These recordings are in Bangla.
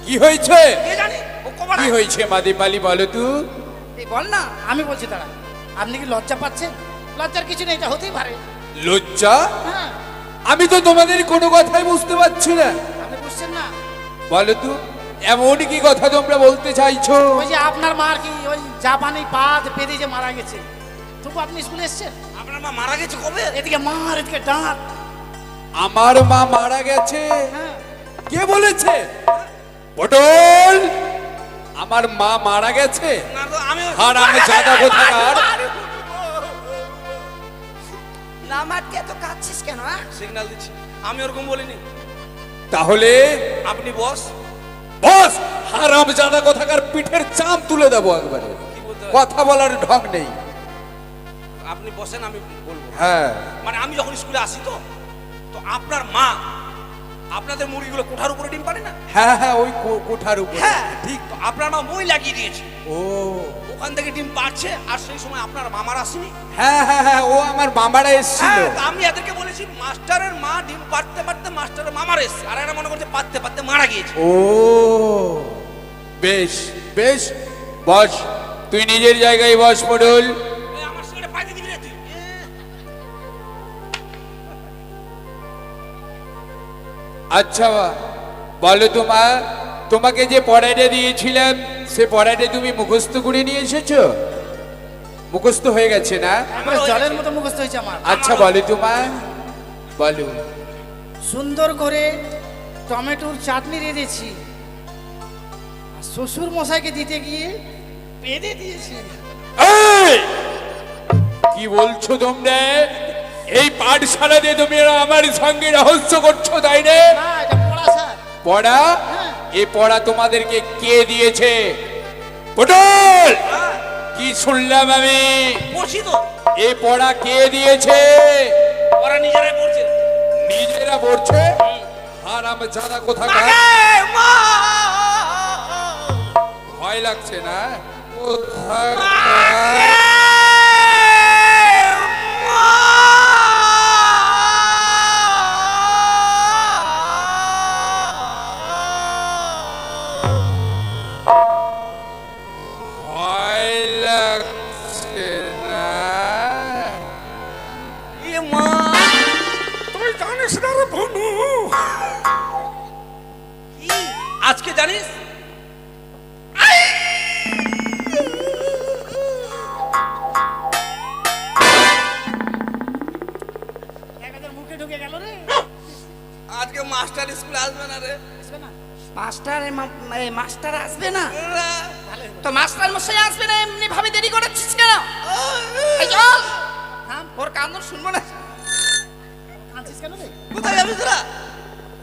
কি হয়েছে? কে জানি ও কবার কি হয়েছে মাদিপালি বলো তুই? এই বল না, আমি বলছি দাঁড়া। আপনি কি লজ্জা পাচ্ছেন? লজ্জার কিছু নেই, এটা হতেই পারে। লজ্জা? হ্যাঁ, আমি তো তোমাদের কোনো কথাই বুঝতে পারছি না। আপনি বুঝছেন না? বলো তো, এমন কি কথা তোমরা বলতে চাইছো? ওই যে আপনার মার কি ওই জাপানি পাত পেতে যে মারা গেছে, তবু আপনি স্কুলে এসছেন? আপনার মা মারা গেছে কবে? এদিকে মার, এদিকে ডাঁট। আমার মা মারা গেছে? হ্যাঁ, কে বলেছে? পটল, আমার মা মারা গেছে? না তো আমি হারাম জাদা কোথাকার। না মারতে এত কাঁদছিস কেন? সিগন্যাল দিচ্ছি, আমি ওরকম বলিনি। তাহলে আপনি বস। বস, হারাম জাদা কোথাকার পিঠের চাম তুলে দেবো একবারে। কি বলতে হয়? কথা বলার ঢং নেই। আপনি বসেন, আমি বলবো। হ্যাঁ, মানে আমি যখন স্কুলে আসি তো তো আপনার মা আপনাদের মুরগিগুলো কোঠার উপরে ডিম পারে না? হ্যাঁ, হ্যাঁ, ওই কোঠার উপরে। হ্যাঁ ঠিক। তো আপনার মা মই লাগিয়ে দিয়েছে, ও, ওখান থেকে ডিম পাচ্ছে। আর সেই সময় আপনার মামার আসেনি। হ্যাঁ, হ্যাঁ, হ্যাঁ, ও আমার মামারা এসেছিল। হ্যাঁ, তো আমি এদেরকে বলেছি মাস্টারের মা ডিম পারতে পারতে মাস্টারের মামার এসছে, আর এরা মনে করছে পারতে পারতে মারা গিয়েছে। ও, বেশ বেশ, বস, তুই নিজের জায়গায় বস পটল। এই আমার সঙ্গে পাইতে দিবি রে তুই? আচ্ছা, বলো তোমাকে যে পড়াটা দিয়েছিলাম সে পড়াটা তুমি মুখস্থ করে নিয়ে এসেছো? মুখস্থ হয়ে গেছে না? আমার জলের মতো মুখস্থ হয়েছে আমার। আচ্ছা, বলো বলো। সুন্দর করে টমেটোর চাটনি রেঁধেছি, আর শ্বশুর মশাইকে দিতে গিয়ে পেঁদে দিয়েছি। এই, কি বলছো তোমরা? এই পাঠশালা দিয়ে তুমি আমার সঙ্গে রহস্য করছো, তাই না? না, এটা পড়া স্যার। পড়া? হ্যাঁ। এই পড়া তোমাদেরকে কে দিয়েছে? পটল, কি শুনলাম আমি? পড়ছি তো, এই পড়া কে দিয়েছে? ওরা নিজেরাই পড়ছে। নিজেরা পড়ছে? হারাম জাদা কোথাকার। এই মা! ভয় লাগছে না? কোথাকার? ভয় লাগছে না? এ মা! তুই জানিস না রে ভনু? কি? আজকে জানিস? একেবারে মুখে ঢুকে গেল রে। আজকে মাস্টার স্কুলে আসবে না রে। আসবে না? মাস্টার আসবে না? ভালো হলো। তো মাস্টার মশাই আসবে না, এমনি ভাবে দেরি করাচ্ছিস কেন? এই চল, থাম, ওর কান্দন শুনবো না। কাঁদছিস কেন রে? কোথায় যাবি তোরা?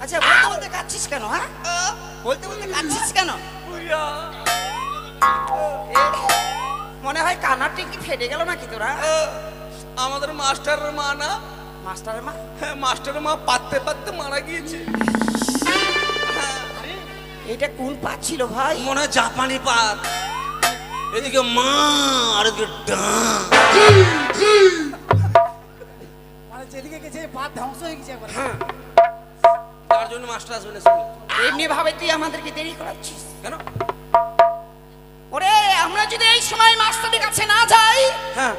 আচ্ছা, বলতে বলতে কাঁদছিস কেন? হ্যাঁ, বলতে বলতে কাঁদছিস কেন? বুইয়া! এ, মনে হয় কানারটি কি ফেটে গেল নাকি তোরা? আমাদের মাস্টারের মা না? মাস্টারের মা? হ্যাঁ, মাস্টারের মা পাততে পাততে মারা গিয়েছে। আরে, এটা কোন পাচ্ছিল ভাই? মনে হয় জাপানি পাত। এদিকে মা আর এদিকে ডাঁ। মানে যেদিকে গেছে পাত ধ্বংস হয়ে গেছে একবার। হ্যাঁ, তার জন্য মাস্টার আসবে না স্কুলে। এমনি ভাবে তুই আমাদেরকে দেরি করাচ্ছিস কেন? ওরে। আমরা যদি এই সময় মাস্টারের কাছে না যাই, হ্যাঁ,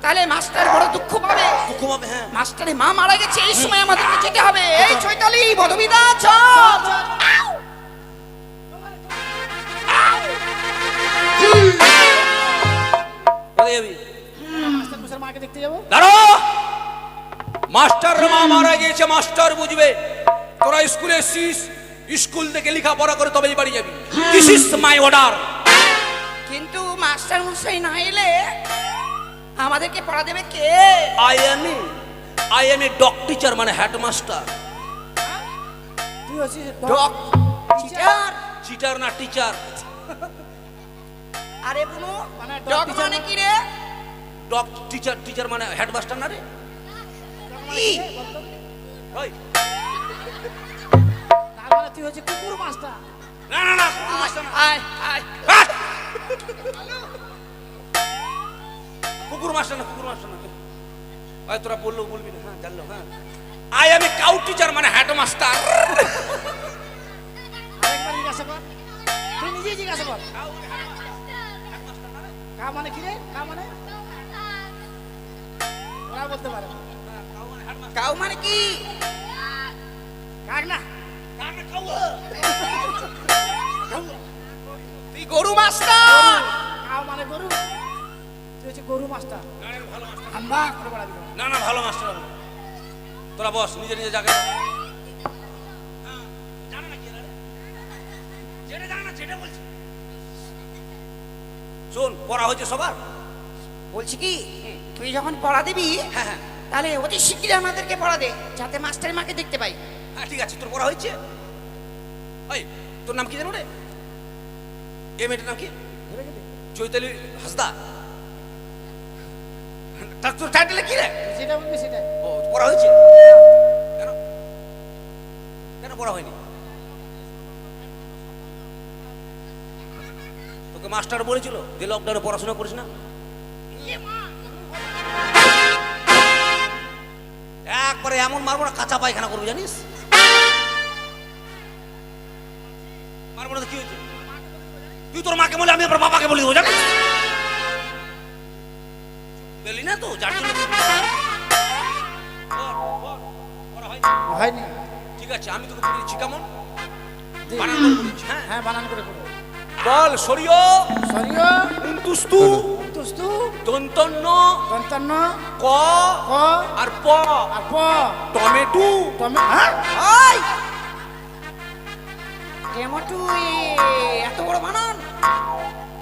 তাহলে মাস্টার বড় দুঃখ পাবে। দুঃখ পাবে। হ্যাঁ, মাস্টারের মা মারা গেছে, এই সময় আমাদেরকে যেতে হবে। এই চৈতালি, বলবিদা, চল। আউ! আউ! কোথায় যাবি? মাস্টার মশাইয়ের মাকে দেখতে যাবো। দাঁড়ো! মাস্টার মা মারা গিয়েছে, মাস্টার বুঝবে। তোরা স্কুলে এসছিস, স্কুল থেকে লেখাপড়া করে তবেই বাড়ি যাবি। This is my order. কিন্তু মাস্টার মশাই না এলে আমাদেরকে পড়া দেবে কে? I am a dog teacher, মানে হেডমাস্টার। তুই হচ্ছিস ডক টিচার? চিটার না টিচার। আরে বুনু, মানে ডক teacher মানে কি রে? ডগ টিচার, টিচার মানে হেডমাস্টার না রে? কি? ওই, তার মানে তুই হচ্ছে কুকুর মাস্টার। না না না, কুকুর মাস্টার না। আয় আয়। হ্যাঁ! কুকুর মাস্টার না, কুকুর মাস্টার না। ভাই তোরা বললেও বলবি না। হ্যাঁ, জানলো। হ্যাঁ, I am a cow teacher, মানে হেডমাস্টার। আরেকবার জিজ্ঞাসা কর, তুই নিজেই জিজ্ঞাসা কর। কা মানে কি রে? কা মানে ওরা বলতে পারে না। কাউ মানে কি? কাক না, তুই গরু মাস্টার। কাউ মানে গরু, তুই হচ্ছে গরু মাস্টার। হাম্বা করে বলা দিল। না না, ভালো মাস্টার আমি। তোরা বস, নিজে নিজে জায়গায়। শোন, পড়া হয়েছে সবার? বলছি কি, তুই যখন পড়া দিবি হ্যাঁ হ্যাঁ তাহলে অতি শিগগিরই আমাদেরকে পড়া দে, যাতে মাস্টারের মাকে দেখতে পাই। হ্যাঁ, ঠিক আছে। তোর পড়া হয়েছে? ওই, তোর নাম কি জানো রে? এ মেয়েটার নাম কি? চৈতালি হাসদা। তার তোর টাইটেলে কি রে? যেটা বলবি সেটাই। ও, পড়া হয়েছে? কেন কেন পড়া হয়নি? তোকে মাস্টার বলেছিল যে লকডাউনে পড়াশোনা করিস না? একবারে এমন মারবো না, কাঁচা পায়খানা করবি, জানিস? মারবো না তো কি হয়েছে? তুই তোর মাকে বলে, আমি আবার বাবাকে বলি দেবো, জানিস? বলি না তো, যার জন্য পড়া হয়নি। হয়নি। ঠিক আছে, আমি তোকে পড়িয়েছি, কেমন দে। বানান করে পড়িয়েছি। হ্যাঁ, হ্যাঁ বানান করে পড়ো। বল সরিয় সরিয় উন্তুস্তু তুস্তু দন্তন্য দন্তান্ন ক ক আর প আর প টমেটো। হ্যাঁ ওই টমেটো, এত বড় বানান?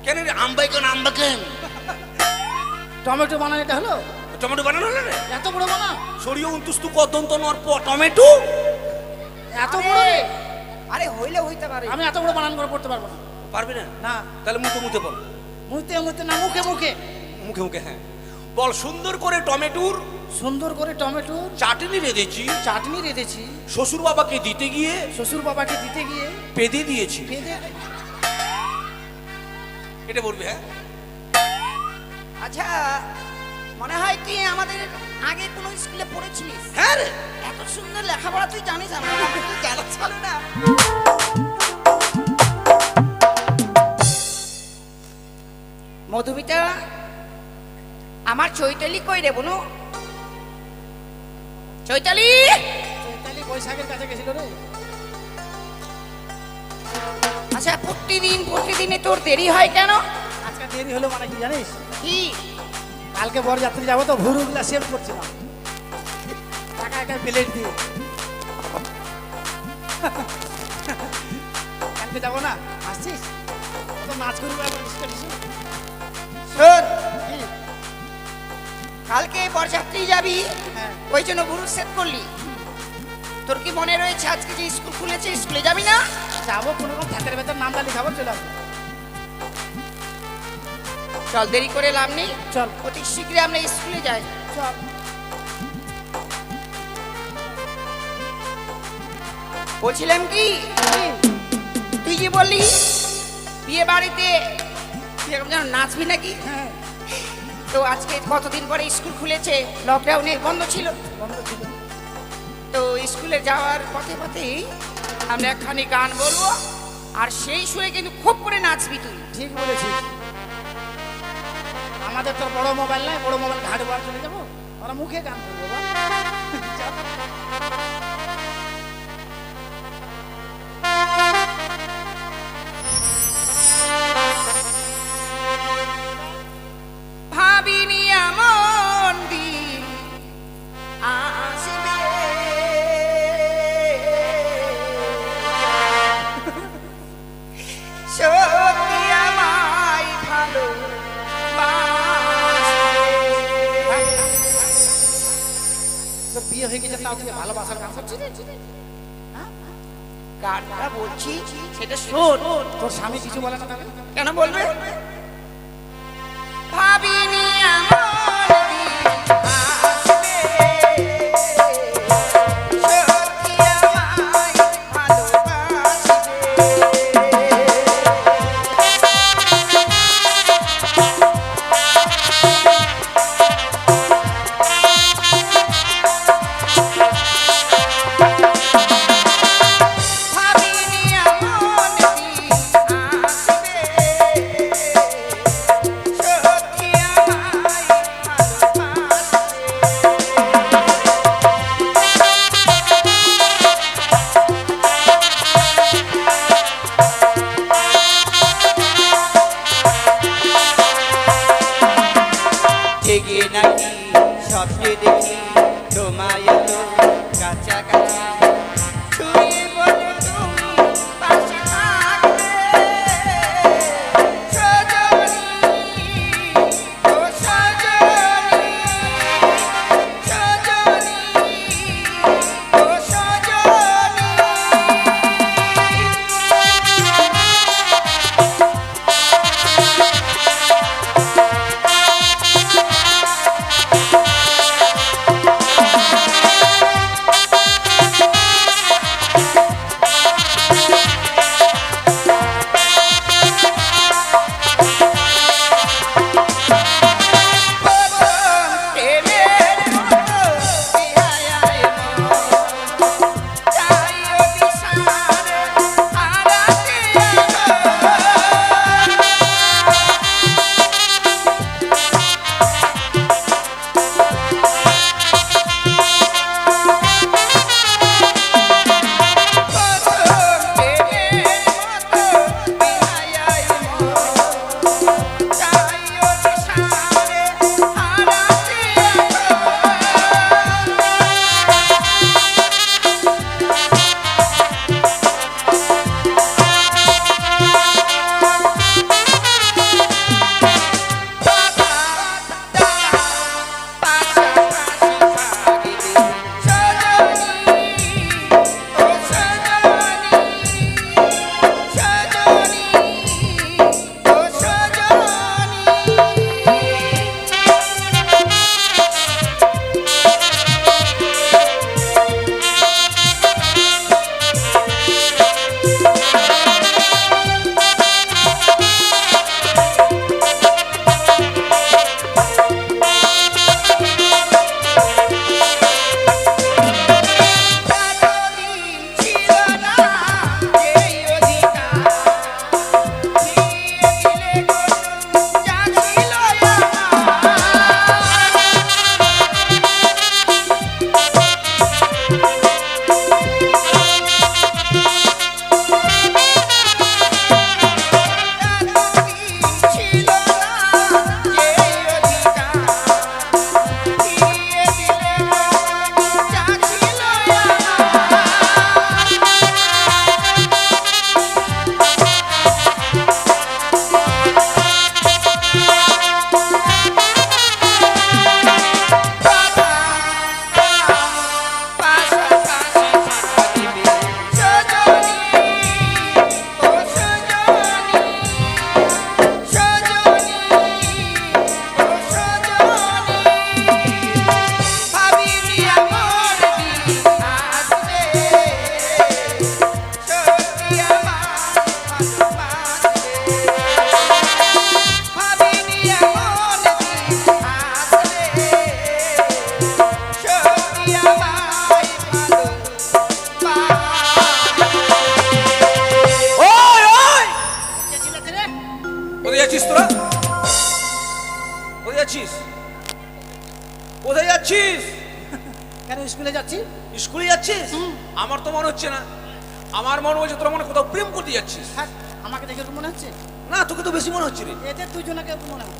কেন রে? আমবাইকেন আমবাইকেন টমেটো বানান, এটা হলো টমেটো বানানো হলো রে? এত বড় বানান? সরিয় উন্তুস্তু ক দন্তন্য আর প টমেটো। এত বড় রে? আরে হইলে হইতে পারে। আমি এত বড় বানান করে পড়তে পারবো না। পারবি না? না, তাহলে মুখে মুখে বল। মুহূর্তে মুহূর্তে না, মুখে মুখে। মুখে মুখে, হ্যাঁ বল। সুন্দর করে টমেটোর সুন্দর করে টমেটো চাটনি রেঁধেছি, চাটনি রেঁধেছি, শ্বশুর বাবাকে দিতে গিয়ে শ্বশুর বাবাকে দিতে গিয়ে পেদে দিয়েছি। পেঁদে। এটা বলবি? হ্যাঁ। আচ্ছা, মনে হয় তুই আমাদের আগে কোনো স্কুলে পড়েছিলিস। হ্যাঁ রে। এত সুন্দর লেখাপড়া তুই জানিস, আমরা তুই জানা চলে না। মধুমিতা, আমার চৈতালি কই রে বলু? চৈতালি, চৈতালি বৈশাখের কাছে গেছিল রে। আচ্ছা প্রতিদিনে তোর দেরি হয় কেন? আজকে দেরি হলো মানে কি জানিস? কি? কালকে বরযাত্রী যাবো তো, ভুরুগুলা সেভ করছিলাম টাকা একা প্লেট দিয়ে। কালকে যাবো না, আসছিস? তো নাচ করবো একবার শোন, কালকে বরযাত্রী যাবি, হ্যাঁ ওই জন্য গুরু সেট করলি। তোর কি মনে রয়েছে আজকে যে স্কুল খুলেছে, স্কুলে যাবি না? যাবো, কোনো রকম ভেতরে ভেতর নামটা লিখাবো, চলে আসবো। চল, দেরি করে লাভ নেই, চল অতি শীঘ্রই আমরা স্কুলে যাই। চল। বলছিলাম কি, তুই যে বললি বিয়ে বাড়িতে তুই এরকম যেন নাচবি নাকি? হ্যাঁ তো আজকে কতদিন পরে স্কুল খুলেছে, লকডাউনে বন্ধ ছিল। বন্ধ ছিল। তো স্কুলে যাওয়ার পথে পথেই আমরা একখানি গান বলবো, আর সেই সুরে কিন্তু খুব করে নাচবি তুই। ঠিক বলেছিস। আমাদের তো বড় মোবাইল নাই, বড় মোবাইল ঘাটে বার চলে যাবো, আমরা মুখে গান করবো। চল। ভাবিনি এমন দিন আসবে, সত্যি আমায় ভালো তোর বিয়ে হয়ে গেছে, তাও তুই ভালোবাসার গান করছিস? গানটা বলছি সেটা শোন। তোর স্বামী কিছু বলে না তাহলে? কেন বলবে? ভাবিনি এমন দিন আসবে, সত্যি আমায় ভালোবাসবে। ভাবিনি এমন দিন স্কুলে যাচ্ছি। স্কুলে যাচ্ছিস? আমার তো মনে হচ্ছে না, আমার মনে হচ্ছে তোরা মনে হয় কোথাও প্রেম করতে যাচ্ছিস। হ্যাঁ, আমাকে দেখে তো মনে হচ্ছে। না, তোকে তো বেশি মনে হচ্ছে রে। এদের দুজনকে মনে হয়।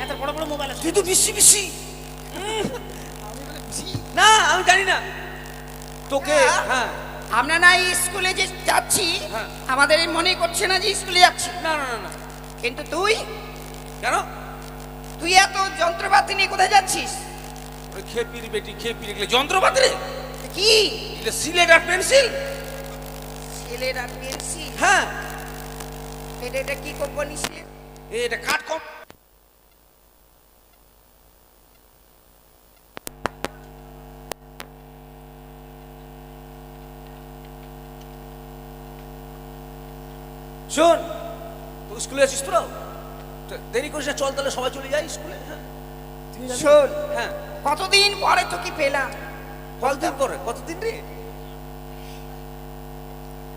এত বড় বড় মোবাইল আছে। তুই তো বেশি বেশি। আমি বলে খুশি। না, আমি জানি না তোকে। হ্যাঁ, আমরা না এই স্কুলে যে যাচ্ছি, হ্যাঁ। আমাদের মনে করছে না যে স্কুলে যাচ্ছি। না না না না। কিন্তু তুই কেন? তুই এত যন্ত্রপাতি নিয়ে কোথায় যাচ্ছিস? ওই খেপির বেটি, খেপির এগুলো যন্ত্রপাতি রে। কি এগুলো সিলেট আর পেন্সিল। ছেলের আর পেন্সিল? হ্যাঁ, এটা কি কোম্পানি? এটা কাট কম। শোন, তো স্কুলে আছিস তোরা? তো দেরি করিস না, চল তাহলে সবাই চলে যাই স্কুলে। হ্যাঁ শোন, হ্যাঁ। কতদিন পরে তোকে পেলাম। কতদিন পরে? কতদিন রে?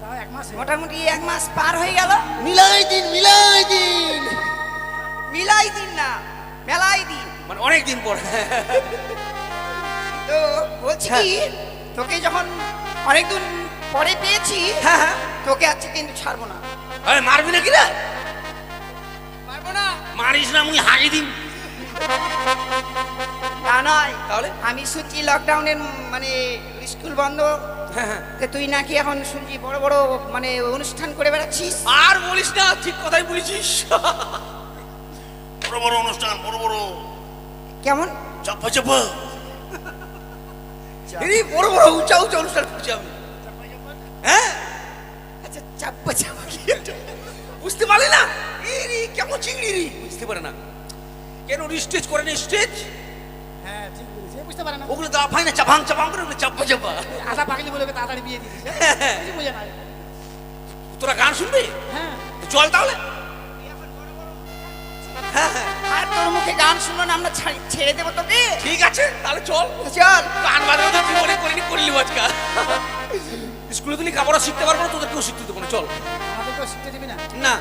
তাও 1 মাস। মোটামুটি 1 মাস পার হয়ে গেল। মিলাই দিন, মিলাই দিন। মিলাই দিন না, মেলাই দিন। মানে অনেক দিন পর। তো বলছি কি, তোকে যখন অনেকদিন পরে পেয়েছি, হ্যাঁ হ্যাঁ। তোকে আজকে কিন্তু ছাড়বো না। আরে মারবি না কি রে? পারবো না। মারিস না, মুই হাগি দিন। তা নয়, তাহলে? আমি শুনছি লকডাউনের মানে স্কুল বন্ধ, হ্যাঁ হ্যাঁ। তে তুই নাকি এখন শুনছি বড় বড় মানে অনুষ্ঠান করে বেড়াচ্ছিস। আর বলিস না, ঠিক কথাই বলেছিস। বড় বড় অনুষ্ঠান, বড় বড় কেমন? চাপা চাপা। এই বড় বড় উঁচা উঁচা অনুষ্ঠান করছি আমি। হ্যাঁ, আচ্ছা, চাপ্পা চাপ্পা কি? বুঝতে পারলি না? এই রে, কেমন চিংড়ি রে, বুঝতে পারে না কেন? স্টেজ করে না, স্টেজ হ্যাঁ, ঠিক বলেছিস। বুঝতে পারে না। ওগুলো তো আফাই না, চাপাং চাপাং করে, ওগুলো চাপ্পা চাপা। আধা পাগলি বলে ওকে তাড়াতাড়ি বিয়ে দিয়েছিস। কিছু বুঝে না। তোরা গান শুনবি? হ্যাঁ। চল তাহলে। হ্যাঁ হ্যাঁ, আর তোর মুখে গান শুনলো না, আমরা ছেড়ে দেবো তোকে। ঠিক আছে তাহলে চল। চল। গান বাজানো তো জীবনে করিনি, করলি আজকাল। স্কুলে তুই কাপড় শিখতে পারবো না, তোদেরকেও শিখতে দেবো না। চল। আমাদেরকেও শিখতে দিবি না? না।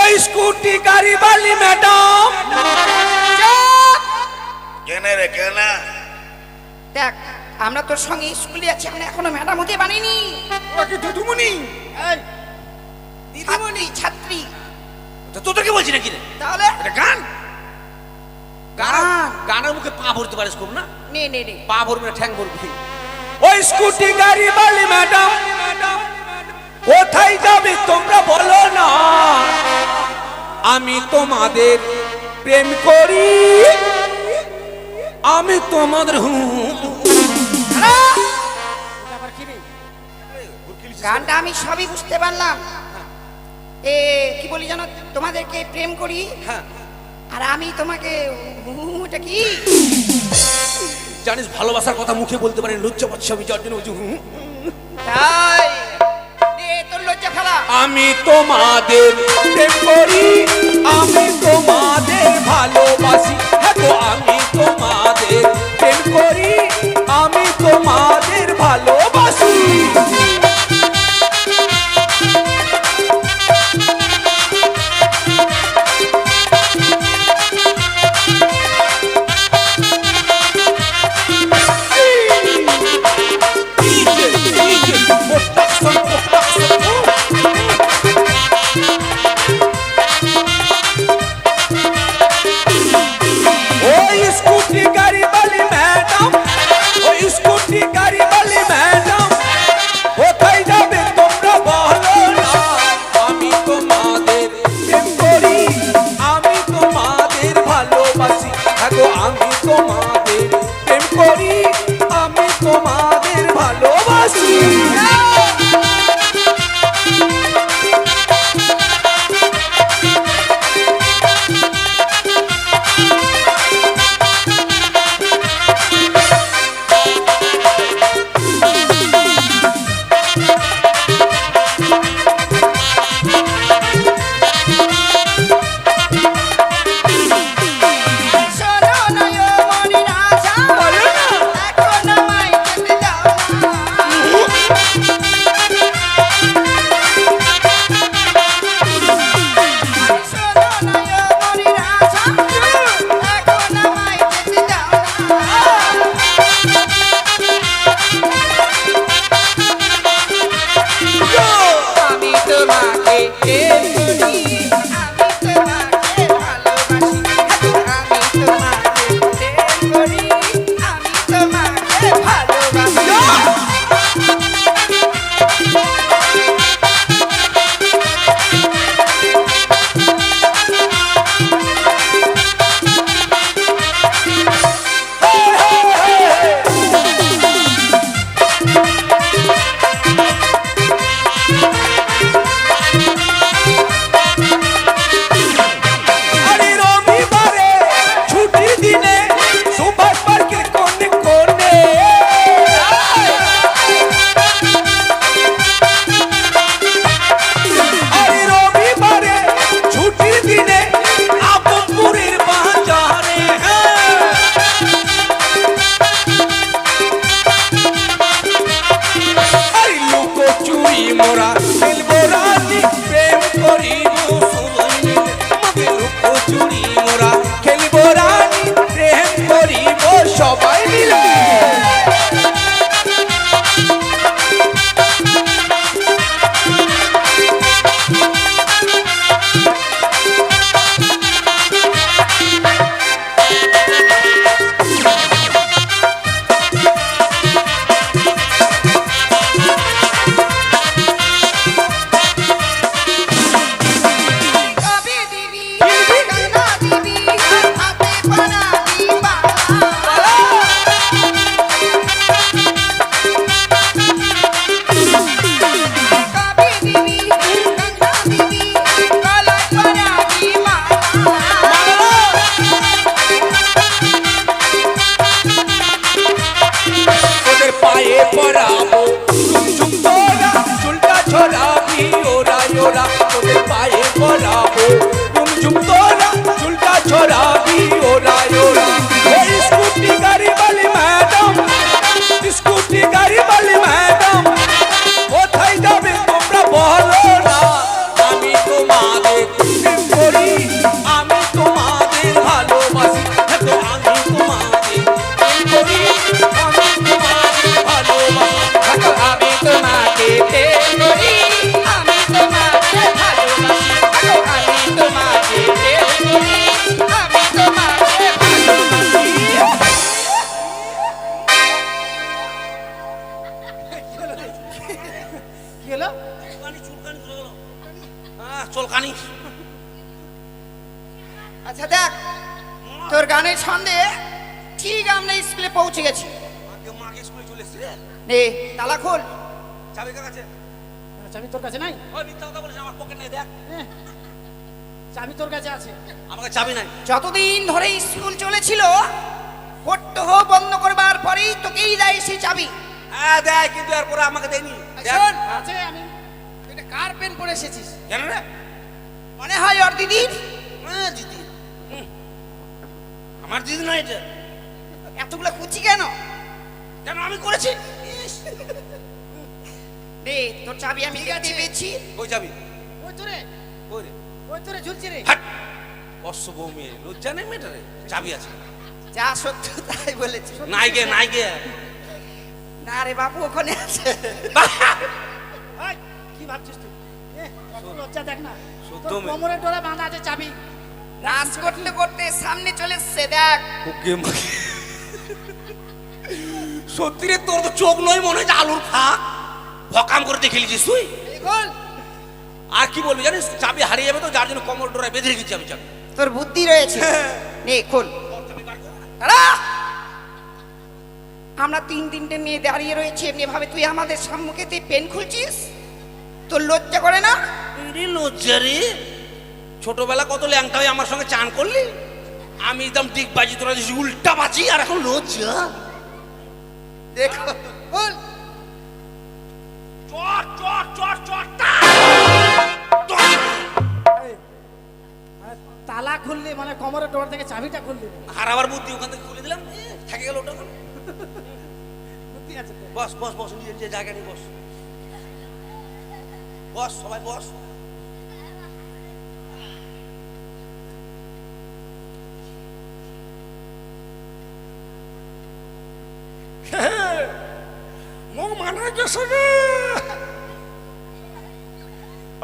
ওই স্কুটি গাড়ি বালি ম্যাডাম। কেনে রে কেনা? দেখ, আমরা তোর সঙ্গে স্কুলে আছি, আমরা এখনো ম্যাডাম হতে বানিনি। ওরা কি দুদুমনি? এই, দিদিমণি, ছাত্রী। তো তোদেরকে বলছি নাকি রে? তাহলে এটা গান। গান, গান। গানের মুখে পা ভরতে পারিস খুব না? নে নে নে। পা ভরবি না, ঠ্যাং ভরবি। ওই স্কুটি গাড়ি বালি ম্যাডাম, কোথায় যাবে তোমরা বলো না, আমি তোমাদের প্রেম করি, আমি তোমাদের ওটা আবার কি রে? গানটা আমি সবই বুঝতে পারলাম। এ কি বলি জানো, তোমাদেরকে প্রেম করি হ্যাঁ, আর আমি তোমাকে এটা কি? জানিস ভালোবাসার কথা মুখে বলতে পারি, লজ্জা পাচ্ছি আমি, যার জন্য বলছি তাই নে, তোর লজ্জা ফেলা। আমি তোমাদের প্রেম করি, আমি তোমাদের ভালোবাসি। হ্যাঁ গো, আমি তোমাদের প্রেম করি, আমি তোমাদের ভালোবাসি। ওই স্কুটি গাড়ি বালি ম্যাডাম, প্রেম করি। আমি তোমাকে ভালোবাসি, আমি তোমাকে প্রেম করি, আমি তোমাকে ভালোবাসি। আরে রবিবারে ছুটির দিনে সুভাষ পার্কের কোণে কোণে আরে রবিবারে ছুটির দিনে আপনপুরের বাজারে আরে লুকো চুরি মোরা খেলবো রাজি প্রেম করিব সবাই মিলে আমাকে লুকো চুরি মোরা খেলবো রাজি প্রেম করিব সবাই মিলে কবে দিবি গয়না দিবি, হাতে পরাবি বালা। কবে দিবি গয়না দিবি, গলায় পরাবি মালা। ওদের পায়ে পরাবো ঝুমঝুম তোরা চুলটা ছড়াবি ওরা ওরা ওদের পায়ে পরাবো ঝুমঝুম তোরা চুলটা ছড়াবি ওরা ওরা ওই স্কুটি গাড়ি वाली ম্যাডাম স্কুটি গাড়ি वाली ম্যাডাম কোথায় যাবে তোমরা বলো না আমি তোমাদের প্রেম করি আমি তোমাদের ভালোবাসি তো আমি তোমাদের প্রেম করি আমি তোমাদের ভালোবাসি আমি তোমাকে প্রেম করি, আমি তোমাকে ভালোবাসি, আমি তোমাকে প্রেম করি। আমি তোমাকে ভালোবাসি। কি হলো? চলকানি আচ্ছা দেখ, তোর গানের ছন্দে ঠিক আমরা স্কুলে পৌঁছে গেছি। মাকে স্কুলে চলে এসেছি রে নে তালা খোল। চাবি কার কাছে চাবি তোর কাছে নাই? ওই মিথ্যা কথা বলিস আমার পকেট নেই দেখ এহ, চাবি তোর কাছে আছে। আমাকে চাবি নাই যতদিন ধরে স্কুল চলেছিল, পড়তে হো বন্ধ করবার পরেই তোকেই দেয় সে চাবি। হ্যাঁ দেয় কিন্তু এরপরে আমাকে দেয়নি দেখ। শোন, আছে আমি। এটা কার পেন পড়ে এসেছিস? কেন রে মনে হয় ওর দিদির। হ্যাঁ দিদি আমার দিদি না এটা এতগুলো কুচি কেন? কেন আমি করেছি রে তোর চাবি আমি দেখতে পেয়েছি। কই যাবি ওই তোরে, কই রে ওই তোরে ঝুলছে রে। হাট অসভ্য মেয়ে লজ্জা নেই মেয়েটারে চাবি আছে যা সত্য তাই বলেছি। নাই গে নাই গে না রে বাবু, ওখানে আছে। ওই, কি ভাবছিস তুই? কত লজ্জা দেখ না। শুদ্ধ তোর মেয়ে। কোমরে ডোরা বাঁধা আছে চাবি। নাচ করতে করতে সামনে চলে এসছে, দেখ। ওকে মাকে সত্যি রে তোর তো চোখ নয় মনে হচ্ছে আলুর ফাঁক ভকাম করে দেখে লিছিস তুই খোল। আর কি বলবি জানিস চাবি হারিয়ে যাবে তো যার জন্য কমর ডোরায় বেঁধে রেখেছি আমি চাবি তোর বুদ্ধি রয়েছে। নে খোল। দাঁড়া। আমরা তিনটে মেয়ে দাঁড়িয়ে রয়েছে, এমনি ভাবে তুই আমাদের সম্মুখে তুই পেন খুলছিস? তোর লজ্জা করে না? রে লজ্জা রে ছোটবেলা কত ল্যাংটা হয়ে আমার সঙ্গে চান করলি আমি একদম দিক বাজি তোরা দিস উল্টা বাজি আর এখন লজ্জা দেখো খোল। চট চট চট চট তালা খুললি মানে কোমরে ডোর থেকে চাবিটা খুললি। হারাবার বুদ্ধি ওখান থেকে খুলে দিলাম থেকে গেল ওটা বুদ্ধি আছে তো। বস বস বস নিজের যে জায়গা নিয়ে বস বস সবাই বস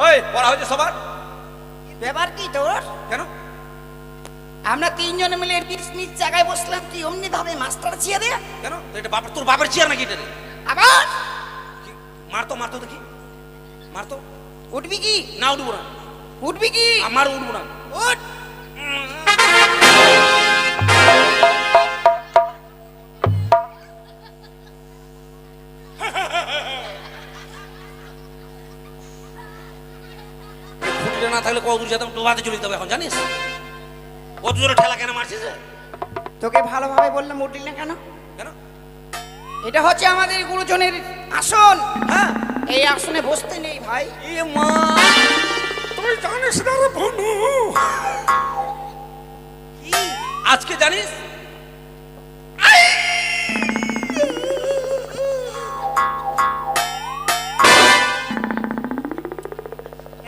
ওই পড়া হয়েছে সবার? ব্যাপার কি তোর? কেন? আমরা তিনজনে মিলে নিজ নিজ জায়গায় বসলাম, তুই অমনি ভাবে মাস্টার ছিয়ে দে। কেন? তো এটা বাপের, তোর বাপের চেয়ার নাকি এটা রে? আবার কি? মারতো মারতো দেখি, মারতো। উঠবি কি? না উঠবো না, উঠবি কি? আমার উঠবো না। উঠ। খুঁটিটা না থাকলে কত দূর যেতাম, ডোবাতে চলে যেতে হবে এখন, জানিস? কত জোরে ঠেলা কেন মারছিস? তোকে ভালোভাবে বললাম, উঠলি না কেন? কেন? এটা হচ্ছে আমাদের গুরুজনের আসন। হ্যাঁ, এই আসনে বসতে নেই ভাই। এ মা, তুই জানিস না রে ভনু? কি? আজকে জানিস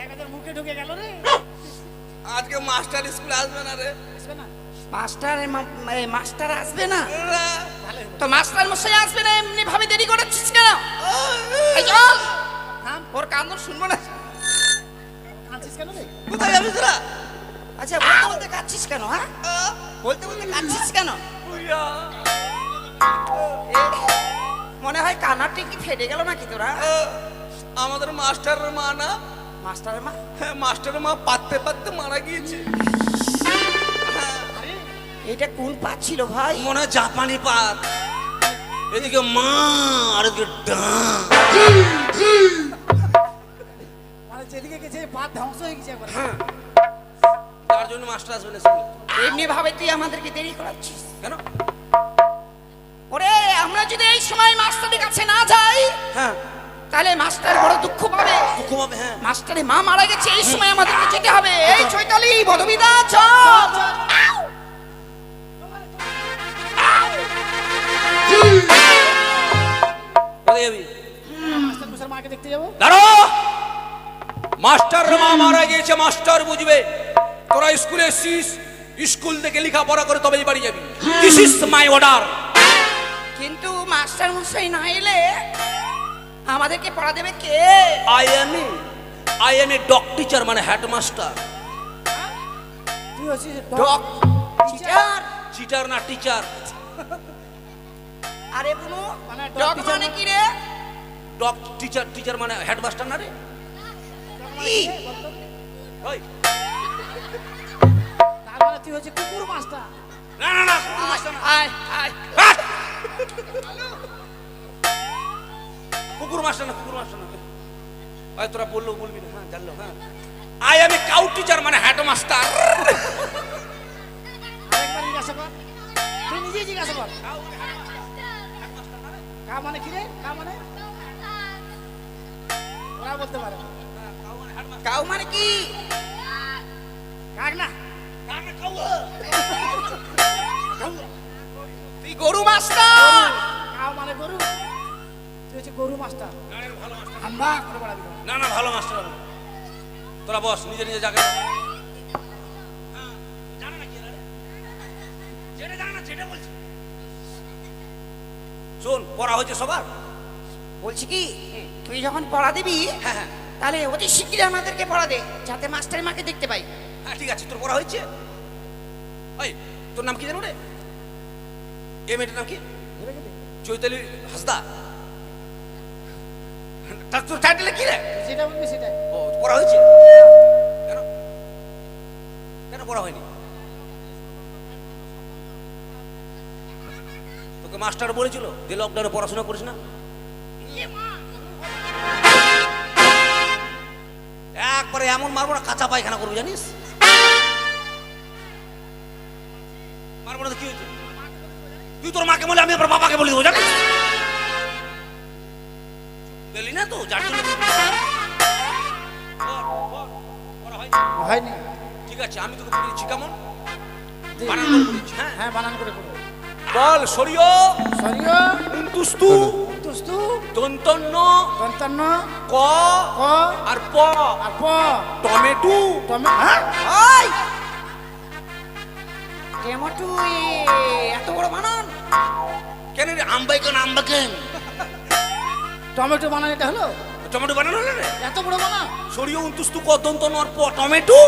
একদম মুখে ঢুকে গেল রে। আজকে মাস্টার স্কুলে আসবে না রে? আসবে না? মাস্টার আসবে না? ভালোই হলো। তো মাস্টার মশাই আসবে না, এমনি ভাবে দেরি করাচ্ছিস কেন? এই চল, থাম। ওর কান্দন শুনবো না। কাঁদছিস কেন রে? কোথায় যাবি তোরা? আচ্ছা, বলতে বলতে কাঁদছিস কেন? হ্যাঁ, বলতে বলতে কাঁদছিস কেন? এ, মনে হয় কানারটি কি ফেটে গেল নাকি তোরা? আমাদের মাস্টারের মা না, মাস্টারের মা? হ্যাঁ, মাস্টারের মা পাততে পাততে মারা গিয়েছে। আরে এটা কোন পাচ্ছিল ভাই? মনে হয় জাপানি পাত। এদিকে মা আর এদিকে ডান। মানে যেদিকে গেছে বাদ ধ্বংস হয়ে গেছে একবার। তার জন্য মাস্টার আসবে না স্কুলে। এমনি ভাবে তুই আমাদেরকে দেরি করাচ্ছিস কেন? ওরে, আমরা যদি এই সময় মাস্টারের কাছে না যাই, হ্যাঁ, তাহলে মাস্টার বড় দুঃখ পাবে। দুঃখ পাবে। হ্যাঁ, মাস্টারের মা মারা গেছে, এই সময় আমাদেরকে যেতে হবে। এই চৈতালি, বলবিদা, চল। কোথায় যাবি? মাস্টার মশার মাকে দেখতে যাবো। দাঁড়ো, মাস্টার মা মারা গিয়েছে, মাস্টার বুঝবে। তোরা স্কুলে এসছিস, স্কুল থেকে লেখাপড়া করে তবেই বাড়ি যাবি। This is my order. কিন্তু মাস্টার মশাই না এলে আমাদেরকে পড়া দেবে কে? I am a dog teacher, মানে হেডমাস্টার। তুই হচ্ছিস ডক টিচার? চিটার না টিচার। আরে বুনু, মানে ডক teacher মানে কি রে? ডগ টিচার, টিচার মানে হেডমাস্টার না রে? কি? ওই, তার মানে তুই হচ্ছে কুকুর মাস্টার। না না না, কুকুর মাস্টার না। আয় আয়। হাট! কুকুর মাস্টার না, কুকুর মাস্টার না। ওই তোরা বললো বলবি না, হ্যাঁ জানলো। হ্যাঁ, I am a cow teacher, মানে হেডমাস্টার। আরেকবার জিজ্ঞাসা কর, তুই নিজেই জিজ্ঞাসা কর। কা মানে কি রে? কা মানে? ওরা বলতে পারে না। কাউ মানে কি? কাক না? তুই গরু মাস্টার। কাউ মানে গরু। তুই হচ্ছে গরু মাস্টার। হাম্বা করে পড়াবি না। না না, ভালো মাস্টার হবে। তোরা বস, নিজে নিজে জায়গায়। শোন, পড়া হয়েছে সবার? বলছি কি, তুই যখন পড়া দিবি, হ্যাঁ হ্যাঁ তাহলে অতি শিগগিরই আমাদেরকে পড়া দে, যাতে মাস্টারের মাকে দেখতে পাই। হ্যাঁ, ঠিক আছে। তোর পড়া হয়েছে? ওই, তোর নাম কি জানো রে? এ মেয়েটার নাম কি? চৈতালি হাসদা। তার তোর টাইটেলে কি রে? তুই যেটা বলবি সেটাই। ও, পড়া হয়েছে? কেন? কেন পড়া হয়নি? তোকে মাস্টার বলেছিল যে লকডাউনে পড়াশোনা করিস না? একবারে এমন মারবো না, কাঁচা পায়খানা করবি, জানিস? মারবো না তো কি হয়েছে? তুই তোর মাকে বলে, আমি আবার বাবাকে বলে দেবো, জানিস? গেলি না তো, যার জন্য পড়া হয়নি। হয়নি। ঠিক আছে, আমি তোকে পড়িয়েছি। কেমন দে। বানান করে পড়িয়েছি? হ্যাঁ, হ্যাঁ, বানান করে পড়ো। বল সরিও সরিয় উন্তুস্তু তুস্তু দন্তন্য দন্তান্ন ক ক আর প আর প টমেটো। হ্যাঁ? ওই টমেটো, এত বড় বানান? কেন রে? আমবাই কেন, আম্বা কেন? টমেটো বানান এটা হলো? টমেটো বানানো হলো রে এত বড় বানা, সরিয়ে উন্তুস্তু কদন্ত নরপ টমেটো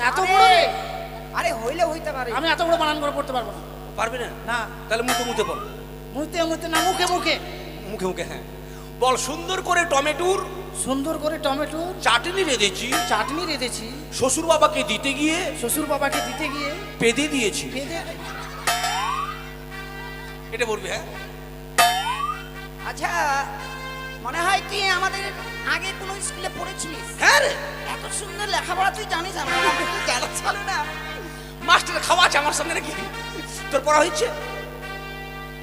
এত বড় রে। আরে হইলে হইতে পারে। আমি এত বড় বানান করে পড়তে পারবো না। পারবি না না, তাহলে মুখে মুখে বল মুহূর্তে মুহূর্তে না, মুখে মুখে। মুখে মুখে হ্যাঁ বল সুন্দর করে টমেটোর সুন্দর করে টমেটো চাটনি রেঁধেছি চাটনি রেঁধেছি, শ্বশুর বাবাকে দিতে গিয়ে শ্বশুর বাবাকে দিতে গিয়ে পেদে দিয়েছি। বেঁধে। এটা বলবি হ্যাঁ আচ্ছা, মনে হয় তুই আমাদের আগে কোনো স্কুলে পড়েছিলিস। হ্যাঁ রে এত সুন্দর লেখাপড়া তুই জানিস, আমার জানা ছিল না। মাস্টার খাওয়া আছে আমার সামনে নাকি তোর পড়া হচ্ছে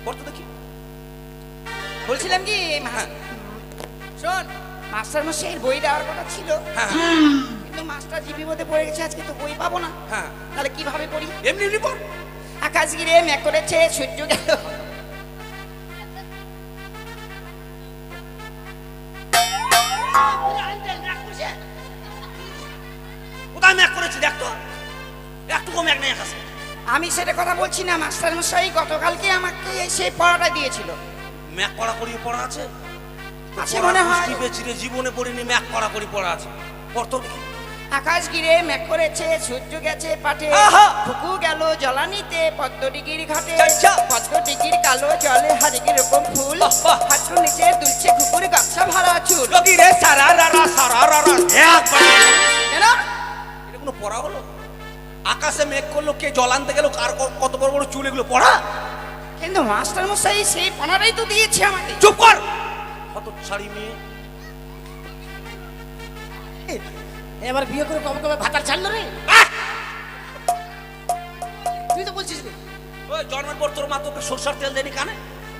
পড় তো দেখি বলছিলাম কি, হ্যাঁ শোন, মাস্টার মশাইয়ের বই দেওয়ার কথা ছিল, হ্যাঁ কিন্তু মাস্টার যে বিপদে পড়ে গেছে, আজকে তো বই পাবো না। হ্যাঁ তাহলে কিভাবে পড়ি? এমনি এমনি পড় আকাশ গিরে মেঘ করেছে, সূর্য গেল। কোথায় ম্যাক করেছি দেখ তো একটু কম এক নেই আকাশে আমি সেটা কথা বলছি না, মাস্টার মশাই গতকালকে আমাকে সেই পড়াটা দিয়েছিল। ম্যাক করা করি পড়া আছে আছে মনে হয়। কি বেচিরে জীবনে পড়িনি ম্যাক করা করি পড়া আছে পড় তো দেখি আকাশ গিরে মেঘ করেছে, সূর্য গেছে পাঠে, আহা! ফুকু গেল জলানিতে, পদ্মডিগির ঘাটে, আচ্ছা। পদ্মডিগির কালো জলে হারিগির রকম ফুল, বাহ, বাহ। হাঁটু নিচে দুলছে কুকুর গাছা ভরা চুল। লগি রে সারা রারা সারা রারা এক বাড়ি কেন? এটা কোনো পড়া হলো আকাশে মেঘ করলো কে জল আনতে গেল কার কত বড় বড় চুল এগুলো পড়া কিন্তু মাস্টার মশাই সেই পড়াটাই তো দিয়েছে আমাকে। চুপ কর কত শাড়ি মেয়ে এবার বিয়ে করে কবে কবে ভাতার ছাড়লো রে? তুই তো বলছিস রে। ওই জন্মের পর তোর মা তোকে সরষার তেল দেনি কানে